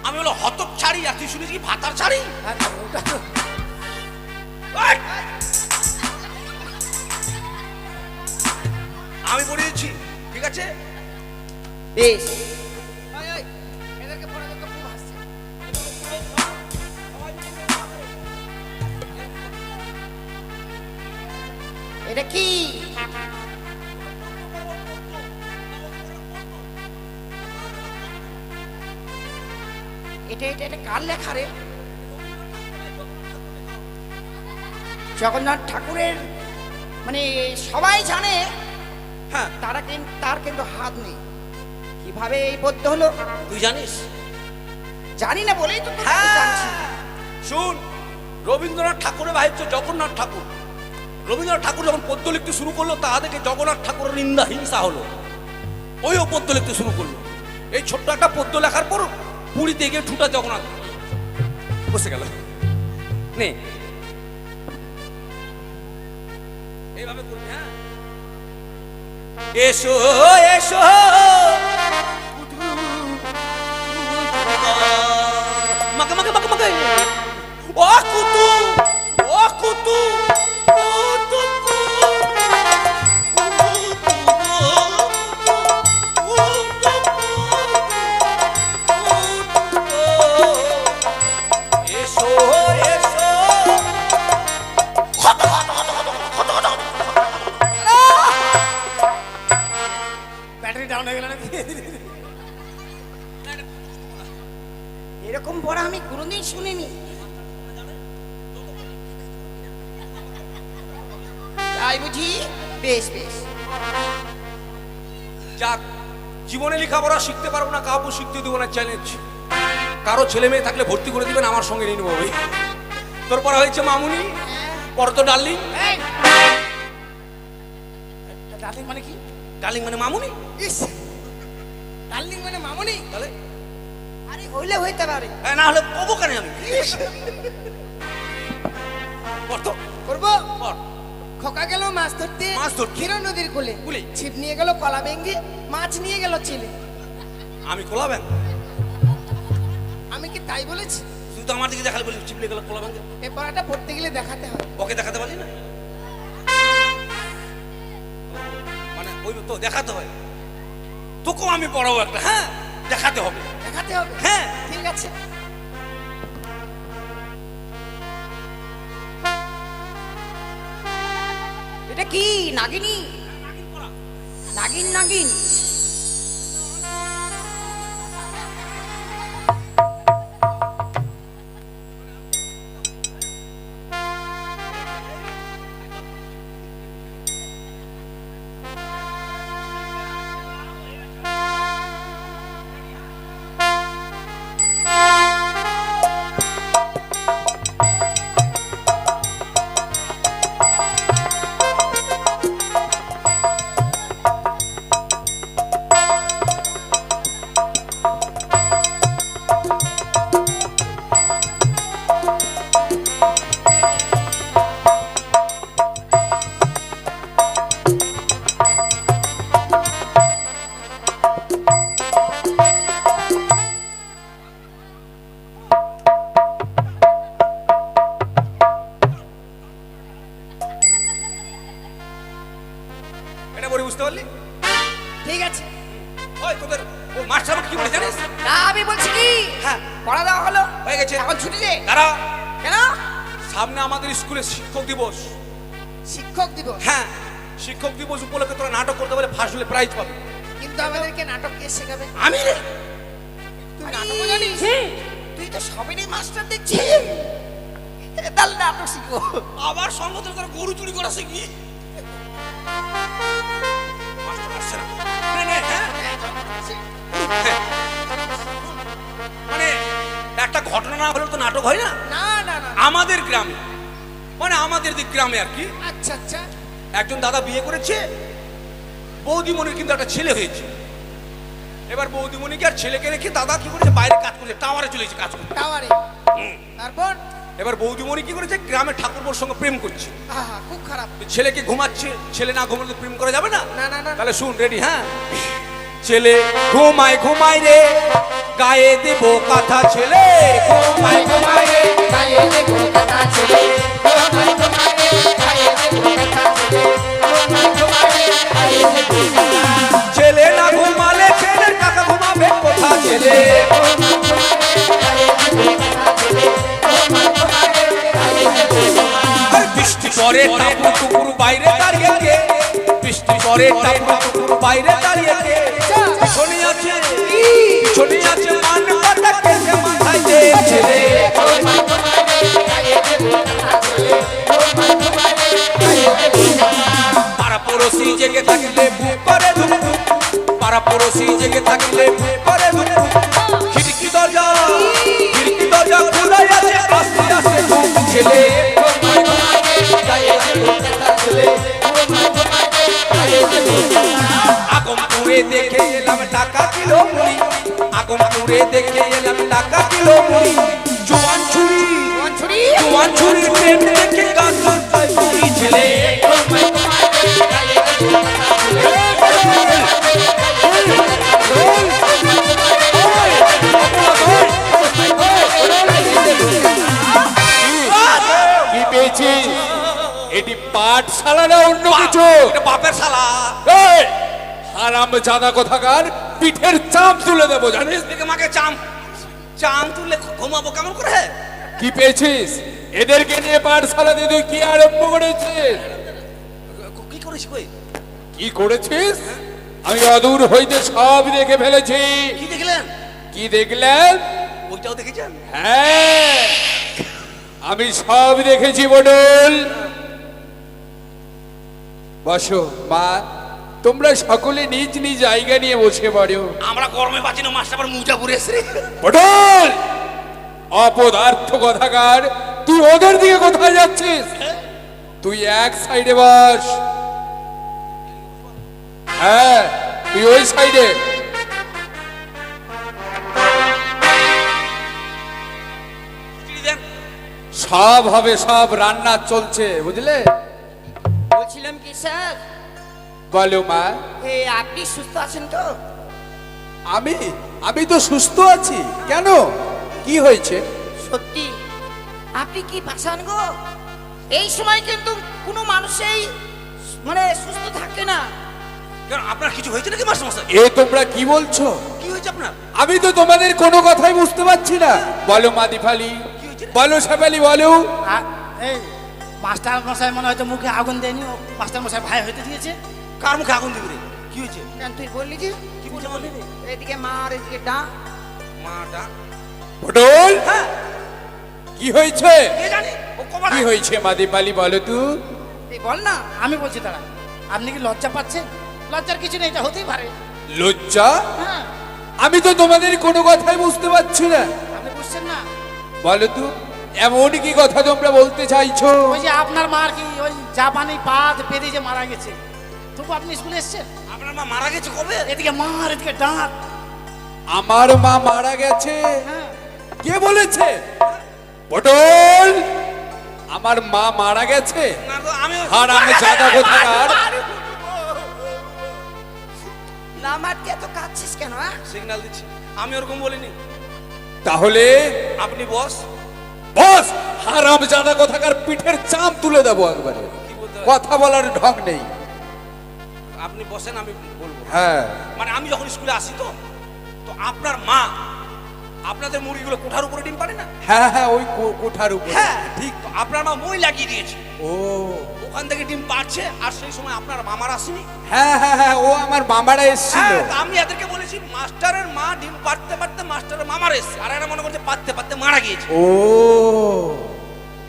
আমি হলো হতক ছাড়ি আর তুই শুনেছি কি ভাতার ছাড়ি হ্যাঁ, ওটা তো। ওই! আমি বলে দিচ্ছি ঠিক আছে বেশ, এদেরকে পড়া দেখে খুব হাসছে। এটা কি? এটা এটা এটা কার লেখা রে? জগন্নাথ ঠাকুরের, মানে সবাই জানে, হ্যাঁ তার কিন্তু হাত নেই। কিভাবে এই পদ্য হলো তুই জানিস জানি না বলেই তো তোর কাছে হ্যাঁ জানছি। শুন রবীন্দ্রনাথ ঠাকুরের ভাই হচ্ছে জগন্নাথ ঠাকুর রবীন্দ্রনাথ ঠাকুর যখন পদ্য লিখতে শুরু করলো তা দেখে জগন্নাথ ঠাকুরের নিন্দা হিংসা হলো ওইও পদ্য লিখতে শুরু করলো এই ছোট্ট একটা পদ্য লেখার পর পুরীতে গিয়ে ঠুটা জগন্নাথ বসে গেল নে এইভাবে করবি হ্যাঁ এসো এসো মাকে মাকে মাকে মাকে ও কুতু ও কুতু এসো এসো ব্যাটারি ডাউন হয়ে গেল নাকি? এরকম পড়া আমি কোনোদিন শুনিনি। তাই বুঝি? বেশ বেশ, যাক জীবনে লেখাপড়া শিখতে পারবো না কাউকে শিখতে দেবো না চ্যালেঞ্জ কারো ছেলে মেয়ে থাকলে ভর্তি করে দিবেন আমার সঙ্গে নিয়ে নেবো ওই তোর পড়া হয়েছে মামুনি পড়ো তো ডার্লিং এই! ডার্লিং মানে কি? ডার্লিং মানে মামুনি ইস! ডার্লিং মানে মামনি? তাহলে আরে হইলে হইতে পারে। হ্যাঁ, না হলে কবো কেন আমি পড় তো করবো। পড় খোকা গেল মাছ ধরতে, মাছ ধরতে। ক্ষীর নদীর কোলে, কুলে। ছিপ নিয়ে গেল কলা ভেঙ্গে, মাছ নিয়ে গেল ছেলে। আমি কোলাবেন আমি কি তাই বলেছি? তুই তো আমার দিকে দেখালে বলি চিপলে গেল কোলাবেন এ পড়াটা পড়তে গেলে দেখাতে হয়। ওকে দেখাতে পারি না মানে ওই তো দেখাতে হয় তোকেও আমি পড়াবো একটা হ্যাঁ দেখাতে হবে দেখাতে হবে? হ্যাঁ ঠিক আছে। এটা কি? নাগিনী? নাগিন নাগিন বুঝতে পারলি? ঠিক আছে। ওই তোদের ও মাস্টার আমাকে কি বলে জানিস? না আমি বলছি কি, হ্যাঁ পড়া দেওয়া হলো, হয়ে গেছে। এখন ছুটি দে। দাঁড়া, কেন? সামনে আমাদের স্কুলে শিক্ষক দিবস। শিক্ষক দিবস। হ্যাঁ, শিক্ষক দিবস উপলক্ষে তোরা নাটক করতে পারলে ফার্স্ট হলে প্রাইজ পাবে। কিন্তু আমাদেরকে নাটক কে শেখাবে? আমি রে, তুই নাটক জানিস? তুই তো সবেরই মাস্টার দেখছি। তাহলে নাটক শিখবো। আবার সংগঠন করে গরু চুরি করা শিখবি। মাস্টার আসছে না। নে, নে, হ্যাঁ। মানে একটা ঘটনা না হলে তো নাটক হয় না। না না না। আমাদের গ্রামে, মানে আমাদের দিক গ্রামে আর কি, আচ্ছা আচ্ছা। একজন দাদা বিয়ে করেছে, বৌদিমণির কিন্তু একটা ছেলে হয়েছে। এবার বৌদিমণিকে আর ছেলেকে রেখে দাদা কি করেছে, বাইরে কাজ করেছে, টাওয়ারে চলে গেছে কাজ করতে। টাওয়ারে। তারপর? এবার বৌদিমণি কি করেছে, গ্রামের ঠাকুরবোর সঙ্গে প্রেম করছে। আহা, খুব খারাপ। ছেলেকে ঘুমাচ্ছে, ছেলে না ঘুমালে তো প্রেম করা যাবে না। না না না। তাহলে শুন, রেডি? হ্যাঁ। ছেলে ঘুমায় ঘুমায় রে, গায়ে দেব কথা, ছেলে ঘুমায় ঘুমায় রে, গায়ে দেবো কথা ছেলে, ঘুমায় ঘুমায় রে, গায়ে দেবো কথা ছেলে, ঘুমায় ঘুমায় রে, গায়ে দেবো কথা। ছেলে না ঘুমালে ছেলের কাকা ঘুমাবে কোথা, ছেলে ঘুমায় ঘুমায় রে, গায়ে দেবো কথা ছেলে, ঘুমায় ঘুমায় রে, গায়ে দেবো কথা। আর বৃষ্টি পরে টাপুর টুকুর বাইরে দাঁড়িয়ে কে, বৃষ্টি পরে টাপুর টুকুর বাইরে দাঁড়িয়ে কে, পিছনে আছে পিছনে আছে মান পাতা কেটে মাথায় দে, ছেলে ঘুমায় ঘুমায় রে, গায়ে দেবো কথা ছেলে, ঘুমায় ঘুমায় রে, গায়ে দেবো কথা। পাড়া পড়োশি জেগে থাকলে বুক করে ধুক ধুক, পাড়া পড়োশি জেগে থাকলে বুক করে ধুক ধুক, খিড়কি দরজা খোলা আছে, আস্তে আস্তে ধুক, ছেলে ঘুমায় ঘুমায় রে, গায়ে দেবো কথা ছেলে, ঘুমায় ঘুমায় রে, গায়ে দেবো কথা। আগমপুরে দেখে এলাম টাকা কিলো মুড়ি, আগমপুরে দেখে এলাম টাকা কিলো মুড়ি, জোয়ান ছুরি জোয়ান ছুরি প্রেম দেখে গাছ ধরতে করি, ছেলে ঘুমায় ঘুমায় রে, গায়ে দেবো কথা ছেলে, ঘুমায় ঘুমায় রে, গায়ে দেবো কথা ছেলে। কি পেয়েছি? এটি পাঠশালা না অন্য কিছু? এটা বাপের শালা। এই, হারাম জাদা কোথাকার, পিঠের চাপ তুলে দেবো জানিস? দেখে মাকে চাম চাম তুললে ঘুমাবো কেমন করে? কি পেয়েছিস? এদেরকে নিয়ে পাঠশালাতে তুই কি আরম্ভ করেছিস? কি করিস কই? কি করেছিস? আমি অদূর হইতে সব দেখে ফেলেছি। কি দেখলেন? কি দেখলেন? ওইটাও দেখেছেন? হ্যাঁ, আমি সব দেখেছি বটল। বসো মা, তোমরা সকলে নিজ নিজ জায়গা নিয়ে বসে পড়ো। আমরা গরমে বাঁচি না, মাস্টার আবার মুজা পুরে এসে। বটল, অপদার্থ কথাকার, তুই ওদের দিকে কোথায় যাচ্ছিস? তুই এক সাইডে বস। হ্যাঁ, তুই ওই সাইডে। সব হবে, সব রান্না চলছে, বুঝলে? বলছিলাম কি স্যার, বলো মা। আপনি সুস্থ আছেন তো? আমি আমি তো সুস্থ আছি। কেন, কি হয়েছে? সত্যি আপনি কি পাশান গো? এই সময় কিন্তু কোনো মানুষই মানে সুস্থ থাকে না। কেন, আপনার কিছু হয়েছে নাকি মাস্টার মশাই? এ তোমরা কি বলছো? কি হয়েছে আপনার? আমি তো তোমাদের কোনো কথাই বুঝতে পারছি না। বলো মাদিফালি, বলো শেফালি, বলো। এই মাস্টার মশাই মনে হয়তো মুখে আগুন দেয়নি, ও মাস্টার মশাই ভাই হইতে দিয়েছে। কার মুখে আগুন দিবি রে? কি হয়েছে? কেন তুই বললি যে কি বলছে বললি রে? এদিকে মা আর এদিকে ডা। মাটা পটল, হ্যাঁ, কি হয়েছে? কে জানে ও কবার কি হয়েছে মাদিফালি, বলো তুই। তুই বল না। আমি বলছি দাঁড়া, আপনি কি লজ্জা পাচ্ছেন? লজ্জার কিছু নেই, এটা হতেই পারে। লজ্জা? হ্যাঁ, আমি তো তোমাদের কোনো কথাই বুঝতে পারছি না। আপনি বুঝছেন না? বলো তুই, এমন কি কথা তোমরা বলতে চাইছো? ওই যে আপনার মার কি ওই জাপানি পাত পেরে যে মারা গেছে, তবু আপনি স্কুলে এসছেন? আপনার মা মারা গেছে কবে? এদিকে মার এদিকে ডাঁট। আমার মা মারা গেছে? হ্যাঁ, কে বলেছে? পটল, আমার মা মারা গেছে? না তো আমি হারাম জাদা কোথাকার। না মারতে এত কাঁদছিস কেন? সিগন্যাল দিচ্ছি, আমি ওরকম বলিনি। তাহলে আপনি বস। বস, হারাম জাদা কোথাকার, পিঠের চাপ তুলে দেবো একবারে। কি বলতে হবে? কথা বলার ঢং নেই। আপনি বসেন, আমি বলবো। হ্যাঁ মানে আমি যখন স্কুলে আসি তো তো আপনার মা আপনাদের মুরগিগুলো কোঠার উপরে ডিম পারে না? হ্যাঁ হ্যাঁ, ওই কোঠার উপর। হ্যাঁ ঠিক, তো আপনার মা মই লাগিয়ে দিয়েছে, ও ওখান থেকে ডিম পাচ্ছে। আর সেই সময় আপনার মামার আসেনি। হ্যাঁ হ্যাঁ হ্যাঁ, ও আমার মামারা এসেছিল। হ্যাঁ, তা আমি এদেরকে বলেছি মাস্টারের মা ডিম পারতে পারতে মাস্টারের মামার এসছে, আর এরা মনে করছে পারতে পারতে মারা গিয়েছে। ও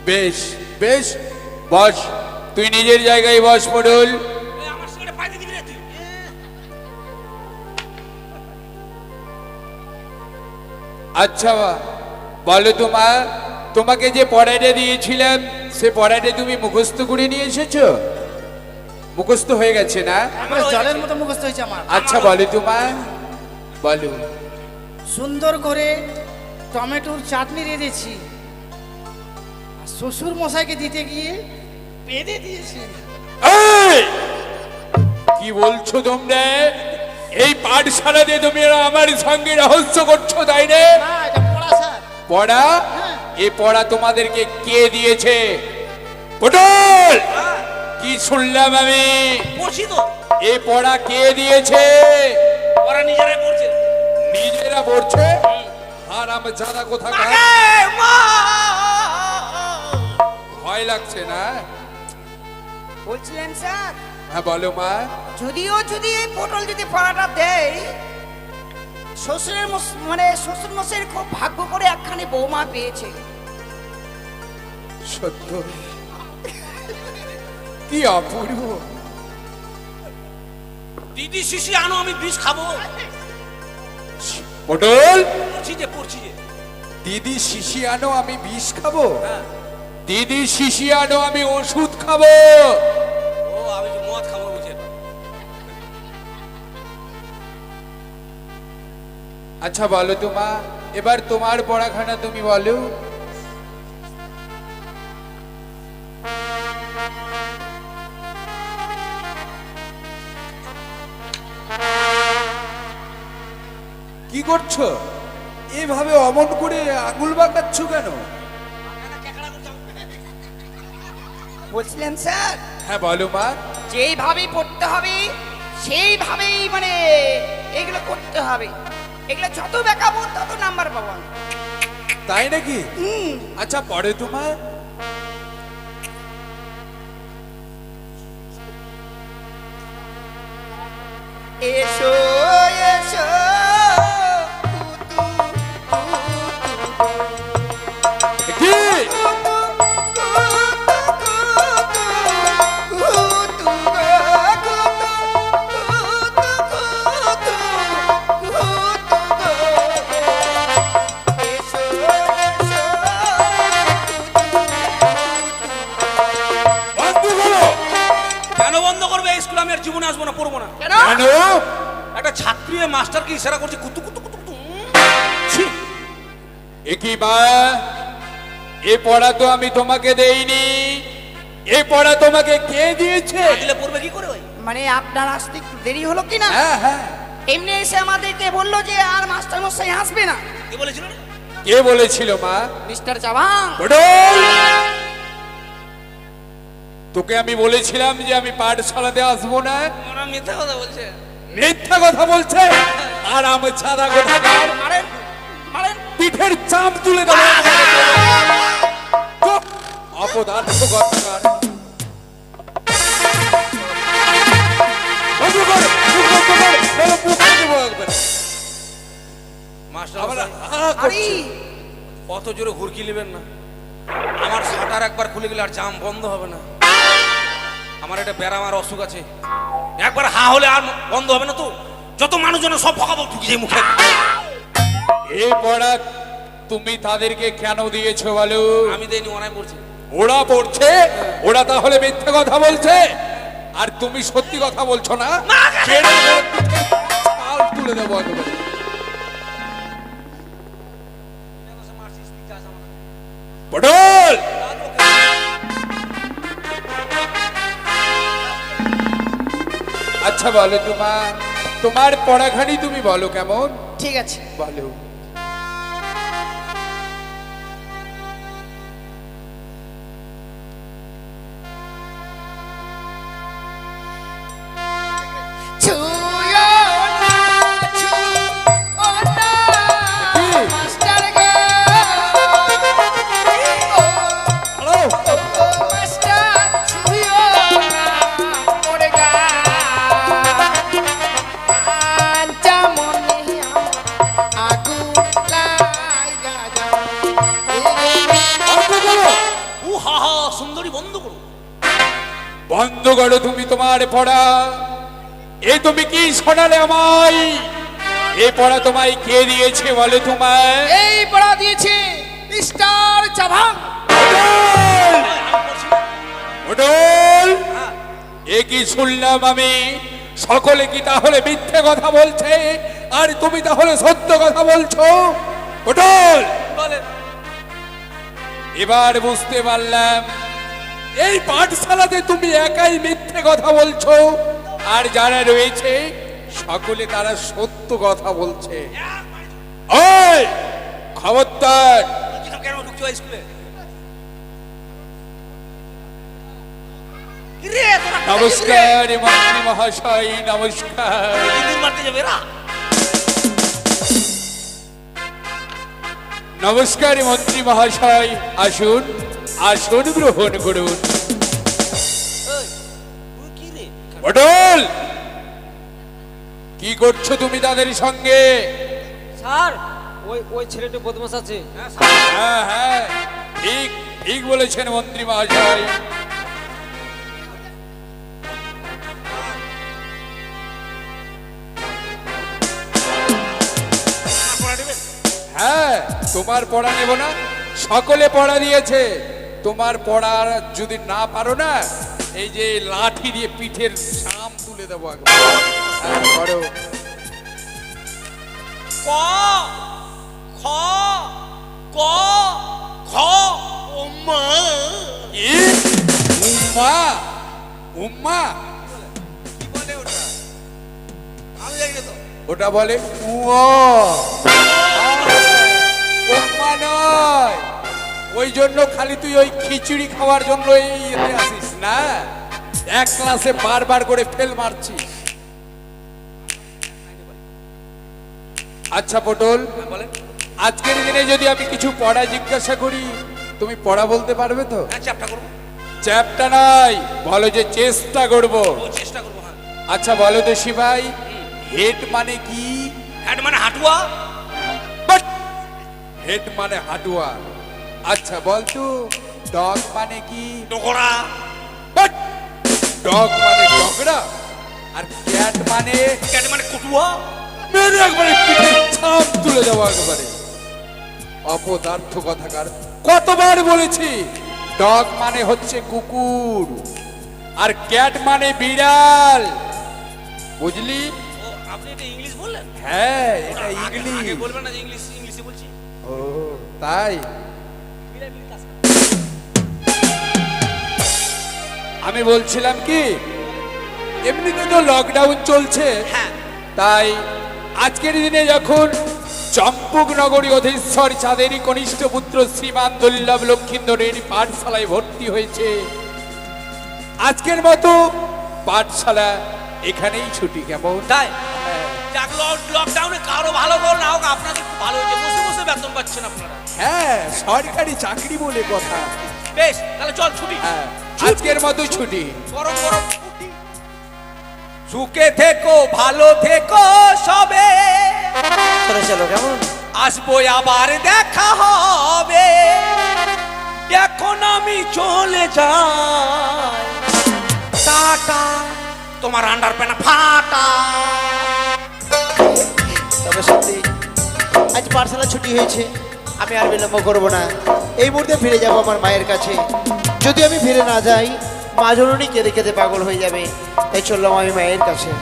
বেশ বেশ, বস, তুই নিজের জায়গায় বস মোড়ল। এই, আমার সঙ্গে পাইতে দিবি না তুই? আচ্ছা বলো তোমাকে যে পড়াটা দিয়েছিলাম সে পড়াটা তুমি মুখস্থ করে নিয়ে এসেছো? মুখস্থ হয়ে গেছে না? আমার জলের মতো মুখস্থ হয়েছে আমার। আচ্ছা বলো বলো। সুন্দর করে টমেটোর চাটনি রেঁধেছি, আর শ্বশুর মশাইকে দিতে গিয়ে পেঁদে দিয়েছি। এই! কি বলছো তোমরা? এই পাঠশালাতে তুমি আমার সঙ্গে রহস্য করছো, তাই না? না, এটা পড়া স্যার। পড়া? হ্যাঁ। এই পড়া তোমাদেরকে কে দিয়েছে? পটল, কি শুনলাম আমি? পড়ছি তো, এই পড়া কে দিয়েছে? ওরা নিজেরাই পড়ছে। নিজেরা পড়ছে? হারাম জাদা কোথাকার। এই, মা! ভয় লাগছে না? বলছিলেন স্যার, হ্যাঁ বলো মা। যদি এই পটল যদি পড়াটা দেয়, মানে শ্বশুর মশাইয়ের খুব ভাগ্য করে একখানি বৌমা পেয়েছে। সত্য, কি অপূর্ব। দিদি শিশি আনো, আমি বিষ খাবো। পটল, পড়ছি যে দিদি শিশি আনো আমি বিষ খাবো? হ্যাঁ। দিদি শিশি আনো আমি ওষুধ খাবো? ও, আমি যে মদ খাবো বুঝে। আচ্ছা বলো এবার তোমার পড়াখানা তুমি বলো। কি করছো? এভাবে অমন করে আঙুল বাঁকাচ্ছ কেন? বলছিলেন স্যার, হ্যাঁ বলো মা। যেইভাবেই পড়তে হবে সেইভাবেই মানে এগুলো করতে হবে। এগুলো যত বেকাবো তত নাম্বার পাবো আমি। তাই নাকি? আচ্ছা পড়ে তোমার। এসো এসো কি? বন্ধ করো। কেন বন্ধ করবে? এই স্কুলে আমি আর জীবনে আসবো না, পড়বো না। কেন? কেন? একটা ছাত্রী মাস্টারকে ইশারা করছে কুতু কুতু কুতু কুতু। ছি! এ কি মা? এ পড়া তো আমি তোমাকে দেইনি। এ পড়া তোমাকে কে দিয়েছে? না দিলে পড়বে কি করে ওই? মানে আপনার আসতে একটু দেরি হলো কি না? হ্যাঁ হ্যাঁ। এমনি এসে আমাদেরকে বললো যে আর মাস্টার মশাই আসবে না। কে বলেছিল রে? কে বলেছিল মা? মিস্টার চাবাং। পটল! তোকে আমি বলেছিলাম যে আমি পাঠশালাতে আসবো না। ওরা মিথ্যা কথা বলছে। মিথ্যা কথা বলছে। আর আমি ছাদা কোথাকার। মারেন মারেন। পিঠের চাপ তুলে দেবো। চুপ! অপদার্থ কথাকার। বন্ধ কর, চুপ বন্ধ কর, নাহলে মুখে দেবো একবার। মাস্টার আবার মশাই, হা করছে। অত জোরে হুড়কি নেবেন না। আমার শাটার একবার খুলে গেলে আর জাম বন্ধ হবে না। আমার একটা ব্যারামার অসুখ আছে, একবার হা হলে আর বন্ধ হবে না। তো যত মানুষজন সব ফকাবো ঢুকে যায় মুখে। এই পড়া তুমি তাদেরকে কেন দিয়েছো বলো? আমি দেইনি, ওরাই পড়ছে। ওরা পড়ছে, ওরা তাহলে মিথ্যে কথা বলছে, আর তুমি সত্যি কথা বলছো না? কেড়ে ওর পিঠের ছাল তুলে দেবো একেবারে। পটল! আচ্ছা বলো তোমার পড়াখানি তুমি বলো কেমন? ঠিক আছে। বলো। বন্ধ করো তুমি তোমার পড়া। এ তুমি কি শোনালে আমায়? এ পড়া তোমায় কে দিয়েছে বলে তোমায়? এই পড়া দিয়েছে মিস্টার চাভাং। ওডল, এ কি শুনলাম আমি? সকলে কি তাহলে মিথ্যে কথা বলছে আর তুমি তাহলে সত্য কথা বলছো? ওডল, বলেন। এবার বুঝতে পারলাম এই পাঠশালাতে তুমি একাই মিথ্যে কথা বলছো, আর যারা রয়েছে সকলে তারা সত্য কথা বলছে। ওই খবরদার! কেন ঢুকছো স্কুলে? কিরে তোরা নমস্কার মন্ত্রী মহাশয়, নমস্কার। ইঁদুর মারতে যাবে এরা? নমস্কার মন্ত্রী মহাশয়, আসুন আসন গ্রহণ করুন। ওই, তুই কি রে? পটল, কি করছো তুমি তাদের সঙ্গে? স্যার ওই ছেলেটা বদমাশ আছে। হ্যাঁ হ্যাঁ, ঠিক ঠিক বলেছেন মন্ত্রী মহাশয়। পড়া নেবে? হ্যাঁ, তোমার পড়া নেব না? সকলে পড়া দিয়েছে। তোমার পড়া যদি না পারো না, এই যে লাঠি দিয়ে পিঠের সাম তুলে দেবো একবার। হ্যাঁ, করো। ক খ ক খ ওম্মা। কি? উম্মা? উম্মা? কি বলে ওটা? আমি জানি না তো। ওটা বলে উয়া। উম্মা নয়, ওই জন্য খালি তুই ওই খিচুড়ি খাওয়ার জন্য এই এতে আসিস না, এক ক্লাসে বারবার করে ফেল মারছিস। আচ্ছা পটল, বলেন। আজকের দিনে যদি আমি কিছু পড়া জিজ্ঞাসা করি, তুমি পড়া বলতে পারবে তো? হ্যাঁ, চ্যাপটা করবো। চ্যাপটা নয়, বলো যে চেষ্টা করব। ও, চেষ্টা করবো। হ্যাঁ। আচ্ছা বলো তো শিবাই, হেড মানে কি? হ্যাড মানে হাঁটুয়া। বাট হেড মানে হাঁটুয়া। আচ্ছা বলতো ডগ মানে কি? ডোকরা। বাট ডগ মানে ডগরা। আর ক্যাট মানে? ক্যাট মানে কটুয়া। মেরে একবারে পিঠের ছাপ তুলে দেওয়া একবারে। অপদার্থ কথাকার, কতবার বলেছি ডগ মানে হচ্ছে কুকুর আর ক্যাট মানে বিড়াল, বুঝলি? ও, আপনি এটা ইংলিশ বললেন? হ্যাঁ, এটা আগে ইংলিশ। বলবেন না যে ইংলিশে বলছি। ও তাই? আমি বলছিলাম কি, এমনিতে তো লকডাউন চলছে, হ্যাঁ। তাই আজকের দিনে যখন চম্পকনগরী অধীশ্বর চাঁদেরই কনিষ্ঠ পুত্র শ্রীমান দুর্লভ লক্ষিন্দরের পাঠশালায় ভর্তি হয়েছে, আজকের মতো পাঠশালা এখানেই ছুটি। কেমন? তাই যাক, লকডাউনে কারো ভালো হোক না হোক, আপনাদের খুব ভালো হয়েছে। বসে বসে বেতন পাচ্ছেন আপনারা। হ্যাঁ, সরকারি চাকরি বলে কথা। বেশ, তাহলে চল ছুটি। হ্যাঁ, আজকের মতো ছুটি। গরম গরম ছুটি। সুখে থেকো, ভালো থেকো সবে। চলো চলো, কেমন? আসবো আবার দেখা হবে। এখন আমি চলে যাই, টাটা। তোমার আন্ডার প্যান্ট ফাটা। তবে সত্যি আজ পাঠশালা ছুটি হয়েছে, আমি আর বিলম্ব করব না। এই মুহূর্তে ফিরে যাব আমার মায়ের কাছে। যদি আমি ফিরে না যাই, মা জননী কেঁদে কেঁদে পাগল হয়ে যাবে। তাই চললাম আমি মায়ের কাছে।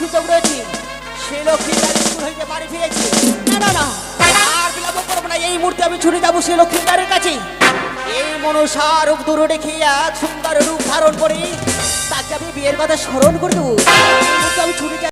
সুযোগ রয়েছে, সে লক্ষ্মী স্কুল হইতে বাড়ি ফিরেছি। না না না, আর বিলম্ব করবো না, এই মুহূর্তে আমি ছুটে যাবো সে লক্ষ্মীদারের কাছে। এই মনসা রূপ দূরে দেখিয়া সুন্দর রূপ ধারণ করে তাকে আমি বিয়ের কথা স্মরণ করে দেবো আমি ছুটে যাই।